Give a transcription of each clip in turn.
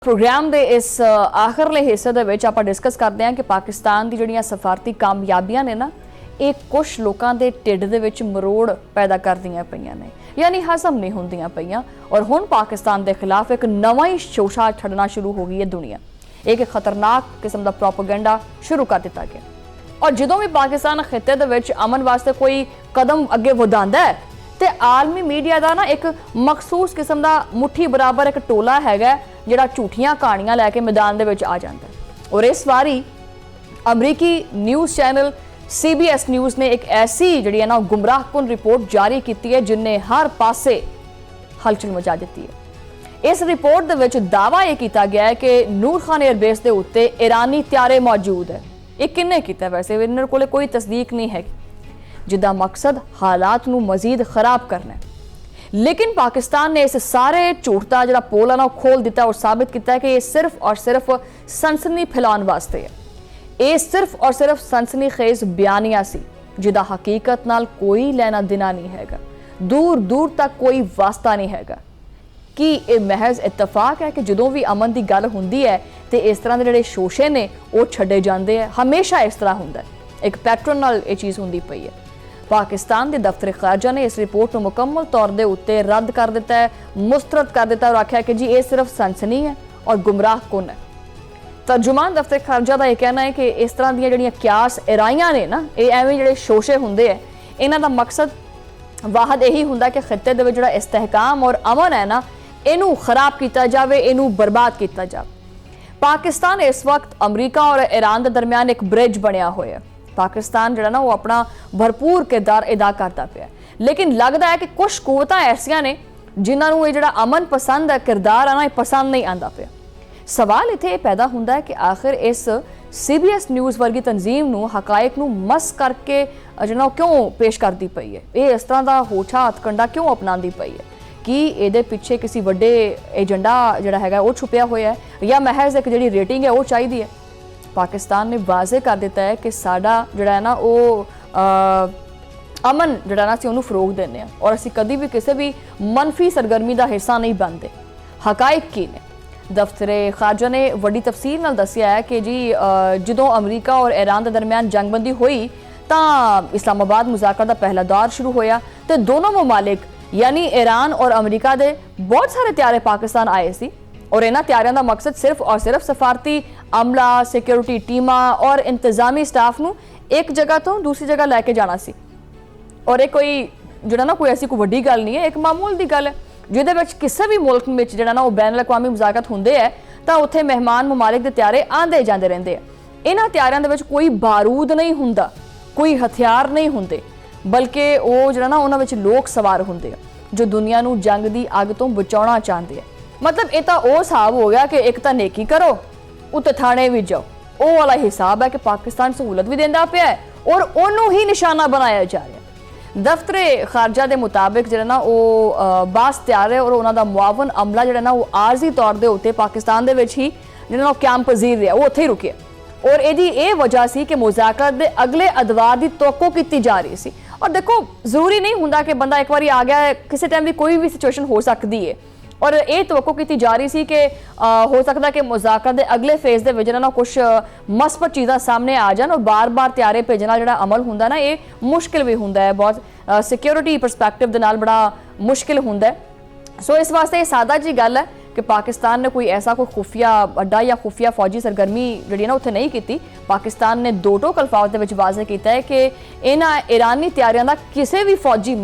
Programme के इस आखिरले हिस्से दे विच आपां डिस्कस करते हैं कि पाकिस्तान दी जिहड़ियां सफारती कामयाबियां ने ना ये कुछ लोगों के ढिड दे विच मरोड़ पैदा करदियां पईयां ने, यानी हजम नहीं होंदियां पईयां। और हुण पाकिस्तान के खिलाफ एक नवा ही शोशा छड़ना शुरू हो गई है दुनिया। एक खतरनाक किस्म का प्रोपेगेंडा शुरू कर दिता गया और जदों भी पाकिस्तान खिते दे विच अमन वास्ते कोई कदम अगे वधांदा है ते आलमी मीडिया का ना एक मखसूस किस्म का मुट्ठी बराबर एक टोला हैगा जिहड़ा झूठियां कहानियां लैके मैदान दे विच आ जांदा है। और इस बारी अमरीकी न्यूज़ चैनल CBS न्यूज़ ने एक ऐसी जिहड़ी है ना गुमराहकुन रिपोर्ट जारी की है जिन्हें हर पासे हलचल मचा दी है। इस रिपोर्ट दे विच दावा यह किया गया है कि नूर खान एयरबेस के उत्ते ईरानी त्यारे मौजूद है। ये किन्ने कीता वैसे इन्हां कोले कोई तस्दीक नहीं है, जिसका मकसद हालात नूं मजीद खराब करना है। लेकिन पाकिस्तान ने इस सारे झूठ का जो पोल है ना खोल दिता और साबित किया कि यह सिर्फ और सिर्फ सनसनी फैलाने वास्ते है। ये सिर्फ और सिर्फ सनसनीखेज बयानिया सी जिदा हकीकत नाल कोई लेना देना नहीं हैगा, दूर दूर तक कोई वास्ता नहीं हैगा। कि ये महज इतफाक है कि जदों भी अमन की गल हुंदी है तो इस तरह के जिहड़े शोशे ने वो छड्डे जांदे है। हमेशा इस तरह हुंदा है, एक पैटर्न नाल ये चीज़ हुंदी पई है। पाकिस्तान के दफ्तर खारजा ने इस रिपोर्ट को मुकम्मल तौर के उत्ते रद्द कर दिता है, मुस्तरद कर दिता और आख्या कि जी ये सिर्फ सनसनी है और गुमराहकुन है। तर्जुमान दफ्तर खारजा का यह कहना है कि इस तरह दी जिहड़ियां क्यास इराइयां ने ना ये एवें जिहड़े शोशे हुंदे है इन्हां दा मकसद वाहद यही हुंदा कि खिते दे विच जिहड़ा इस्तेहकाम और अमन है ना इनू खराब किया जाए, इनू बर्बाद किया जाए। पाकिस्तान इस वक्त अमरीका और ईरान के दरमियान एक ब्रिज बनया हुआ है। पाकिस्तान जो ना वो अपना भरपूर किरदार अदा करता पाया, लेकिन लगता है कि कुछ कुवतां ऐसियां ने जिन्होंने ये जो अमन पसंद है किरदार है ना पसंद नहीं आता पाया। सवाल इत्थे पैदा होंदा है कि आखिर इस CBS न्यूज़ वर्गी तंजीम नूं हकायक नूं मस करके जो क्यों पेश करती पई है, ये इस तरह का होठा हथकंडा क्यों अपनाती पई है? कि ये पिछे किसी वड्डे एजेंडा जिहड़ा हैगा वो छुपिया हुआ है या महज एक जिहड़ी रेटिंग है वो चाहिए है? पाकिस्तान ने वाजे कर दिता है कि साडा जिहड़ा है ना वो अमन जिहड़ा ना असीं उहनूं फरोग दिंदे हां और असीं कदी भी किसी भी मनफी सरगर्मी का हिस्सा नहीं बनते। हकायक की ने दफ्तरे खारजा ने वड्डी तफसील नाल दस्सिया है कि जी जदों अमरीका और ईरान के दरमियान जंगबंदी हुई तां इस्लामाबाद मुज़ाकरा का पहला दौर शुरू होया तो दोनों ममालिक यानी ईरान और अमरीका के बहुत सारे त्यारे पाकिस्तान आए सी और इन्हां त्यारियां दा मकसद सिर्फ और सिर्फ सफारती अमला, सिक्योरिटी टीमा और इंतजामी स्टाफ नूं एक जगह तो दूसरी जगह लैके जाना सी। और एक कोई जिहड़ा ना कोई ऐसी कोई वड्डी गल नहीं है, एक मामूल दी गल है जिहदे विच किसी भी मुल्क में जिहड़ा ना वो बैन अल-अक़वामी मुज़ाकरात हुंदे है तां उत्थे मेहमान ममालिक दे त्यारे आंदे जांदे रहिंदे आ। इन्हां त्यारियां दे विच कोई बारूद नहीं हुंदा, कोई हथियार नहीं हुंदे, बल्कि वो जिहड़ा ना उन्हां विच लोक सवार हुंदे जो दुनिया नूं जंग दी अग तो बचाउणा चाहते हैं। मतलब ये तो वो हिसाब हो गया कि एक तो नेकी करो उत्ते थाने भी जाओ, वो वाला हिसाब है कि पाकिस्तान सहूलत भी देंदा पिया है और उन्होंने ही निशाना बनाया जा रहा है। दफ्तरे खारजा के मुताबिक जो ना वो बास त्यारे और उन्होंने मुआवन अमला जो ना वो आरजी तौर के उत्ते पाकिस्तान के ही जो कैंप पजीर रहा वो उत्थे ही रुके और यही वजह सी कि मुज़ाकरात दे अगले अदवार की तवक्को की जा रही सी। और देखो जरूरी नहीं होंदा कि बंदा एक बार आ गया है, किसी टाइम भी कोई भी सिचुएशन हो सकती है और ये तवक्को की जा रही सी कि हो सकता है कि मुज़ाकरात दे अगले फेज दे विच ना कुछ मस्बत चीज़ां सामने आ जान और बार बार त्यारे भेजना जो अमल होंदा ना ये मुश्किल भी होंदा है, बहुत सिक्योरिटी परस्पैक्टिव दे नाल बड़ा मुश्किल होंदा है। सो इस वास्ते ये सादा जी गल है कि पाकिस्तान ने कोई ऐसा कोई खुफिया अड्डा या खुफिया फौजी सरगर्मी जी ना उत्थे नहीं की। पाकिस्तान ने दो टोक अल्फाज के वाजे किया है कि इन्हां ईरानी त्यारियां का किसी भी फौजी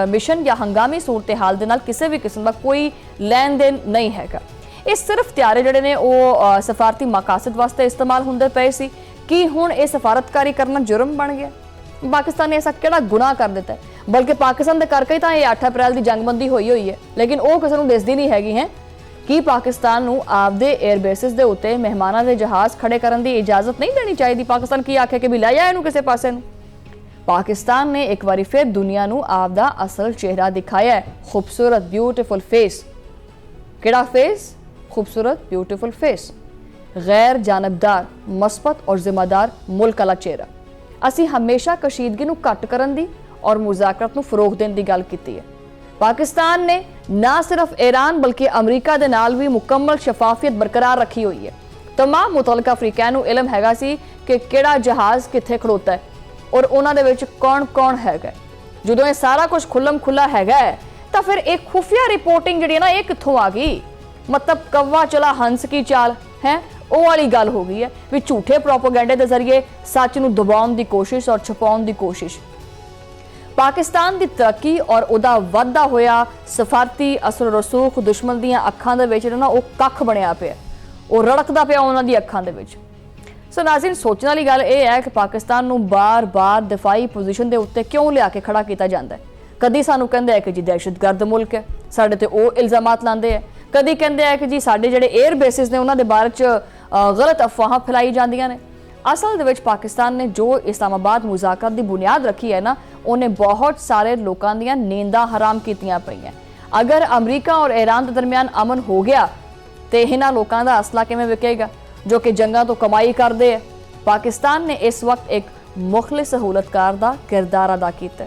मिशन या हंगामी सूरत हाल के नाल किसी भी किस्म का कोई लैन देन नहीं हैगा। ये सिर्फ त्यारे जिहड़े ने वो सफारती मकासद वास्ते इस्तेमाल होंदे पे सी कि हुण ये सफारतकारी करना जुर्म बन गया। पाकिस्तान ने ऐसा किहड़ा गुनाह कर दिता है? बल्कि पाकिस्तान के करके तो ये 8 अप्रैल की जंगबंदी हुई है, लेकिन वो किसी को दिसदी नहीं हैगी है कि पाकिस्तान नूं आपदे एयरबेसिस दे उत्ते मेहमानां दे जहाज़ खड़े करन दी इजाजत नहीं देनी चाहिए। पाकिस्तान की आखे कि भी लै जाए इहनूं किसी पासे नूं। पाकिस्तान ने एक बारी फिर दुनिया नूं आपदा असल चेहरा दिखाया है, खूबसूरत ब्यूटीफुल फेस। किहड़ा फेस? खूबसूरत ब्यूटीफुल फेस, गैर जानबदार, मस्बत और जिम्मेदार मुल्क वाला चेहरा। असीं हमेशा कशीदगी नूं घट करन दी और मुज़ाकरात नूं फरोग देण दी गल कीती है। पाकिस्तान ने ना सिर्फ ईरान बल्कि अमरीका दे नाल भी मुकम्मल शफाफियत बरकरार रखी हुई है। तमाम मुतलका अफ्रीकैन नूं इलम हैगा सी कि किहड़ा जहाज़ कित्थे खड़ोता है और उन्हां दे विच कौन कौन हैगा। जदों ये सारा कुछ खुल्लम खुल्ला हैगा तो फिर एक खुफिया रिपोर्टिंग जिहड़ी है ना ये कित्थों आ गई। मतलब कव्वा चला हंस की चाल है ਉਹ वाली गल हो गई है भी झूठे प्रोपोगेंडे के जरिए सच नूं दबाउण दी कोशिश और छुपाउण दी कोशिश। पाकिस्तान की तरक्की और उहदा वधदा होया सफारती असर रसूख दुश्मन दीआं अखां दे विच ना वो कख बनिया पिया, वो रड़कदा पिया उन्हां दी अखां दे विच। सो नाज़रीन सोचने वाली गल ये है कि पाकिस्तान नूं बार बार दिफाई पोजीशन के उत्ते क्यों लिया के खड़ा किया जाता है। कदी सानूं कहंदे है कि जी दहशतगर्द मुल्क है, साडे ते वो इल्जामात लांदे है। कदी कहंदे है कि जी साडे जिहड़े एयर बेसिस ने उन्हां दे बारे च गलत अफवाहां फैलाई जांदियां ने। असल दे विच पाकिस्तान ने जो इस्लामाबाद मुज़ाकरत दी बुनियाद रखी है ना, उन्हें बहुत सारे लोगों दीआं नींदां हराम कीतियां पईआं। अगर अमरीका और ईरान के दरमियान अमन हो गया तो इन्हां लोगों का असला किवें विकेगा जो कि जंगां तो कमाई करते हैं। पाकिस्तान ने इस वक्त एक मुखलिस सहूलतकार का किरदार अदा किया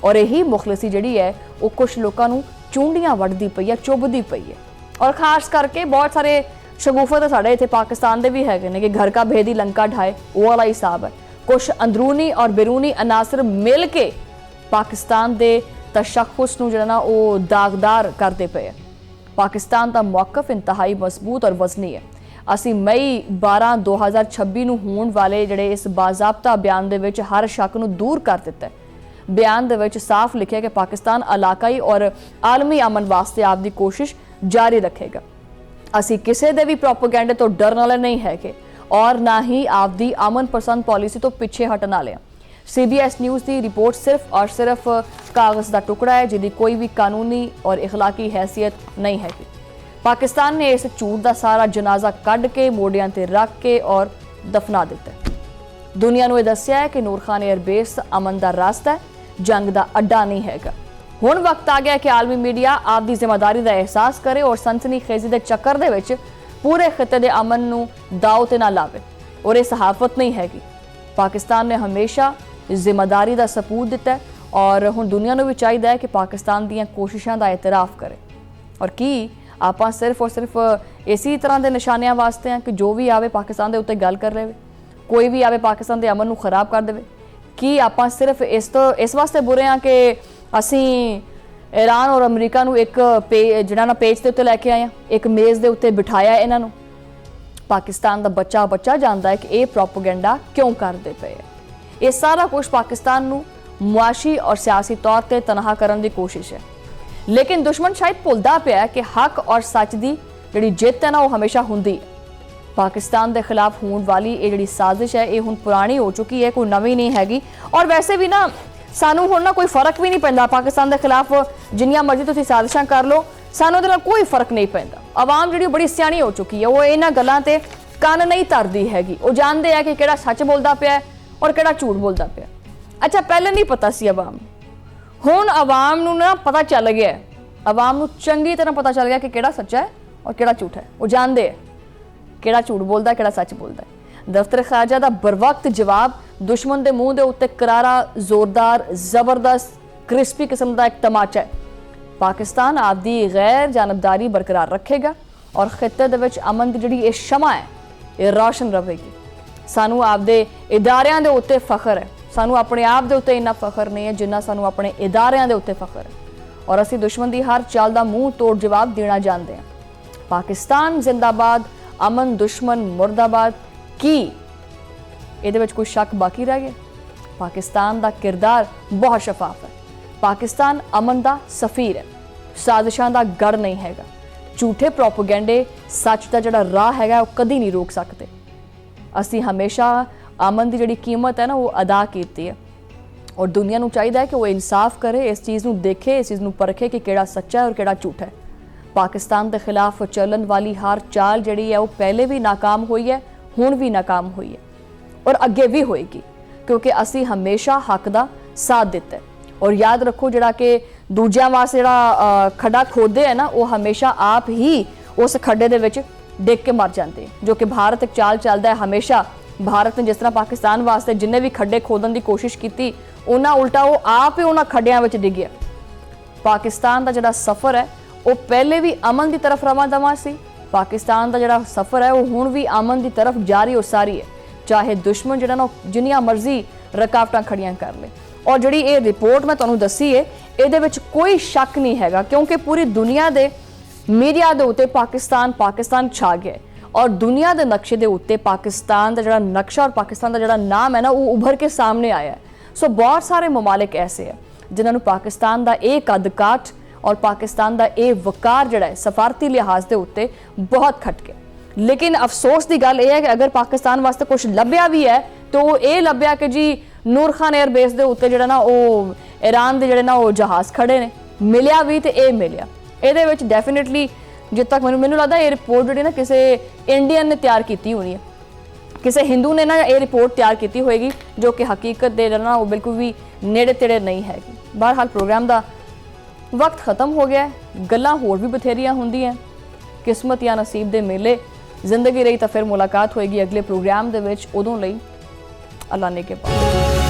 और यही मुखलिसी जिहड़ी है वो कुछ लोगों नूं चूंडियां वड्डदी पई है, चुभदी पई है। और खास करके बहुत सारे शगुफा तो साढ़े इतने पाकिस्तान के भी है कि घर का भेदी लंका ढाए वो वाला हिसाब है। कुछ अंदरूनी और बैरूनी अनासर मिल के पाकिस्तान के तशख्खुस नूं जिहड़ा ना वो दागदार करते पे। पाकिस्तान का मौकफ इंतहाई मजबूत और वजनी है। असी मई 12 2026 नूं होण वाले जिहड़े इस बाज़ाब्ता बयान दे विच हर शक नूं दूर कर दिता है। बयान दे विच साफ लिखिਆ कि पाकिस्तान इलाकाई और आलमी अमन वास्ते आपकी कोशिश जारी रखेगा। असी किसी दे भी प्रोपोगेंडे तो डरन वाले नहीं है कि और ना ही आपकी अमन पसंद पॉलिसी तो पिछे हटन वाले। CBS न्यूज़ की रिपोर्ट सिर्फ और सिर्फ कागज़ का टुकड़ा है जिसकी कोई भी कानूनी और इखलाकी हैसियत नहीं है। पाकिस्तान ने इस झूठ का सारा जनाजा कढ़ के मोडियां ते रख के और दफना दिता। दुनिया नूं दस्सिया है कि नूर खान एयरबेस अमन का रास्ता है, जंग का अड्डा नहीं हैगा। हुण वक्त आ गया कि आलमी मीडिया आपकी जिम्मेदारी का एहसास करे और सनसनीखेजी के चक्कर दे विच पूरे खिते के अमन नूं दाव ते ना लावे। और ये सहाफत नहीं हैगी। पाकिस्तान ने हमेशा जिम्मेदारी का सबूत दिता है और हुण दुनिया नूं भी चाहिए है कि पाकिस्तान दीआं कोशिशों का एतराफ़ करे। और की आपां सिर्फ और सिर्फ इसी तरह के निशानियां वास्ते हैं कि जो भी आवे पाकिस्तान के उत्ते गल कर ले, कोई भी आवे पाकिस्तान के अमन नूं खराब कर दे। कि आपां सिर्फ इस वास्ते बुरे हाँ कि असी ईरान और अमरीका नूं एक जिहड़ा ना पेज के उत्ते लैके आए, एक मेज़ के उत्ते बिठाया इन्हां नूं। पाकिस्तान का बच्चा बच्चा जानता है कि ये प्रोपोगेंडा क्यों करते पे। ये सारा कुछ पाकिस्तान नूं मुआशी और सियासी तौर पर तनहा करने की कोशिश है। लेकिन दुश्मन शायद भुलदा पिया कि हक और सच की जिहड़ी जित है ना वो हमेशा हुंदी है। पाकिस्तान के खिलाफ होने वाली ये जिहड़ी साजिश है ये हुण पुरानी हो चुकी है, कोई नवी नहीं हैगी। और वैसे भी ना सानू हुण ना कोई फर्क भी नहीं पैंदा पाकिस्तान के खिलाफ जिन्नियां मर्जी तुसीं साजिशां कर लो, सानू उहदे नाल कोई फर्क नहीं पैंदा। आवाम जिहड़ी बड़ी सियाणी हो चुकी है, वो इन्हां गल्लां ते कंन नहीं धरदी हैगी। वो जानते हैं कि किहड़ा सच बोलदा पिया और किहड़ा झूठ बोलदा पिया। अच्छा पहले नहीं पता सी आवाम नूं, हुण आवाम नूं ना पता चल गया है। आवाम नूं चंगी तरह पता चल गया कि किहड़ा सच्चा है और किहड़ा झूठ है। वो जानते हैं किहड़ा झूठ बोलदा किहड़ा सच बोलदा है। दफ्तर खारजा का बरवक्त जवाब दुश्मन के मूँह के उत्ते करारा जोरदार जबरदस्त क्रिस्पी किस्म का एक तमाचा है। पाकिस्तान आपकी गैर जानबदारी बरकरार रखेगा और खिते दे विच अमन की जिहड़ी ये शमा है ये रोशन रहेगी। सानू आपदे इदारियां दे उत्ते फखर है, सानू अपने आप दे उत्ते इन्ना फखर नहीं है जिन्ना सानू अपने इदारियां दे उत्ते फखर है। और असी दुश्मन की हर चाल का मूँह तोड़ जवाब देना जानते हैं। पाकिस्तान जिंदाबाद, अमन दुश्मन मुर्दाबाद। की ये कोई शक बाकी रह गया? पाकिस्तान का किरदार बहुत शफाफ है। पाकिस्तान अमन का सफीर है, साजिशों का गढ़ नहीं हैगा। झूठे प्रोपोगेंडे सच का जिहड़ा राह हैगा वो कदी नहीं रोक सकते। असी हमेशा अमन की जिहड़ी कीमत है ना वो अदा कीती है और दुनिया नूं चाहिए है कि वो इंसाफ करे, इस चीज़ नूं देखे, इस चीज़ नूं परखे कि किहड़ा सच्चा है और किहड़ा झूठा है। पाकिस्तान के खिलाफ चलन वाली हर चाल जिहड़ी है वो पहले भी नाकाम हुई है, हुण भी नाकाम हुई है और अगे भी होएगी क्योंकि असी हमेशा हक का साथ दिता है। और याद रखो जिहड़ा कि दूजियां वास्ते जिहड़ा खड्डा खोदते हैं ना वो हमेशा आप ही उस खड्डे दे विच डिग के मर जाते हैं। जो कि भारत एक चाल चलता है हमेशा। भारत ने जिस तरह पाकिस्तान वास्ते जिन्हें भी खड्डे खोदन की कोशिश की उन्हें उल्टा वो आप ही उन्होंने खड्डियां विच डिग्गिया। ਪਾਕਿਸਤਾਨ ਦਾ ਜਿਹੜਾ ਸਫ਼ਰ ਹੈ ਉਹ ਪਹਿਲੇ ਵੀ ਅਮਨ ਦੀ ਤਰਫ ਰਵਾਂ-ਦਵਾਂ ਸੀ। ਪਾਕਿਸਤਾਨ ਦਾ ਜਿਹੜਾ ਸਫ਼ਰ ਹੈ ਉਹ ਹੁਣ ਵੀ ਅਮਨ ਦੀ ਤਰਫ ਜਾਰੀ ਉਸਾਰੀ ਹੈ, ਚਾਹੇ ਦੁਸ਼ਮਣ ਜਿਹੜਾ ਨਾ ਜਿੰਨੀਆਂ ਮਰਜ਼ੀ ਰੁਕਾਵਟਾਂ ਖੜੀਆਂ ਕਰ ਲੇ। ਔਰ ਜਿਹੜੀ ਇਹ ਰਿਪੋਰਟ ਮੈਂ ਤੁਹਾਨੂੰ ਦੱਸੀ ਹੈ ਇਹਦੇ ਵਿੱਚ ਕੋਈ ਸ਼ੱਕ ਨਹੀਂ ਹੈਗਾ, ਕਿਉਂਕਿ ਪੂਰੀ ਦੁਨੀਆ ਦੇ ਮੀਡੀਆ ਦੇ ਉੱਤੇ ਪਾਕਿਸਤਾਨ ਛਾ ਗਿਆ ਔਰ ਦੁਨੀਆ ਦੇ ਨਕਸ਼ੇ ਦੇ ਉੱਤੇ ਪਾਕਿਸਤਾਨ ਦਾ ਜਿਹੜਾ ਨਕਸ਼ਾ ਔਰ ਪਾਕਿਸਤਾਨ ਦਾ ਜਿਹੜਾ ਨਾਮ ਹੈ ਨਾ ਉਹ ਉੱਭਰ ਕੇ ਸਾਹਮਣੇ ਆਇਆ ਹੈ। ਸੋ ਬਹੁਤ ਸਾਰੇ ਮਮਾਲਿਕ ਐਸੇ ਹੈ ਜਿਨ੍ਹਾਂ ਨੂੰ ਪਾਕਿਸਤਾਨ ਦਾ ਇਹ ਕੱਦ-ਕਾਠ ਔਰ ਪਾਕਿਸਤਾਨ ਦਾ ਇਹ ਵਕਾਰ ਜਿਹੜਾ ਹੈ ਸਫਾਰਤੀ ਲਿਹਾਜ਼ ਦੇ ਉੱਤੇ ਬਹੁਤ ਖਟਕੇ। ਲੇਕਿਨ ਅਫਸੋਸ ਦੀ ਗੱਲ ਇਹ ਹੈ ਕਿ ਅਗਰ ਪਾਕਿਸਤਾਨ ਵਾਸਤੇ ਕੁਝ ਲੱਭਿਆ ਵੀ ਹੈ ਤਾਂ ਉਹ ਇਹ ਲੱਭਿਆ ਕਿ ਜੀ ਨੂਰ ਖਾਨ 에ਅਰਬੇਸ ਦੇ ਉੱਤੇ ਜਿਹੜਾ ਨਾ ਉਹ ਈਰਾਨ ਦੇ ਜਿਹੜੇ ਨਾ ਉਹ ਜਹਾਜ਼ ਖੜੇ ਨੇ, ਮਿਲਿਆ ਵੀ ਤੇ ਇਹ ਮਿਲਿਆ। ਇਹਦੇ ਵਿੱਚ ਡੈਫੀਨਿਟਲੀ ਜਿੱਦ ਤੱਕ ਮੈਨੂੰ ਲੱਗਦਾ ਇਹ ਰਿਪੋਰਟ ਜਿਹੜੀ ਨਾ ਕਿਸੇ ਇੰਡੀਅਨ ਨੇ ਤਿਆਰ ਕੀਤੀ ਹੋਣੀ ਹੈ, ਕਿਸੇ ਹਿੰਦੂ ਨੇ ਨਾ ਇਹ ਰਿਪੋਰਟ ਤਿਆਰ ਕੀਤੀ ਹੋਏਗੀ ਜੋ ਕਿ ਹਕੀਕਤ ਦੇ ਨਾਲ ਉਹ ਬਿਲਕੁਲ ਵੀ ਨੇੜੇ ਤੇੜੇ ਨਹੀਂ ਹੈਗੀ। ਬਹਰਹਾਲ ਪ੍ਰੋਗਰਾਮ ਦਾ ਵਕਤ ਖਤਮ ਹੋ ਗਿਆ ਹੈ, ਗੱਲਾਂ ਹੋਰ ਵੀ ਬਥੇਰੀਆਂ ਹੁੰਦੀਆਂ, ਕਿਸਮਤ ਜਾਂ ਨਸੀਬ ਦੇ ਮੇਲੇ ਜ਼ਿੰਦਗੀ ਰਹੀ ਤਾਂ ਫਿਰ ਮੁਲਾਕਾਤ ਹੋਏਗੀ ਅਗਲੇ ਪ੍ਰੋਗਰਾਮ ਦੇ ਵਿੱਚ। ਉਦੋਂ ਲਈ ਅੱਲਾ ਨੇ ਕੇ ਪਾਸ।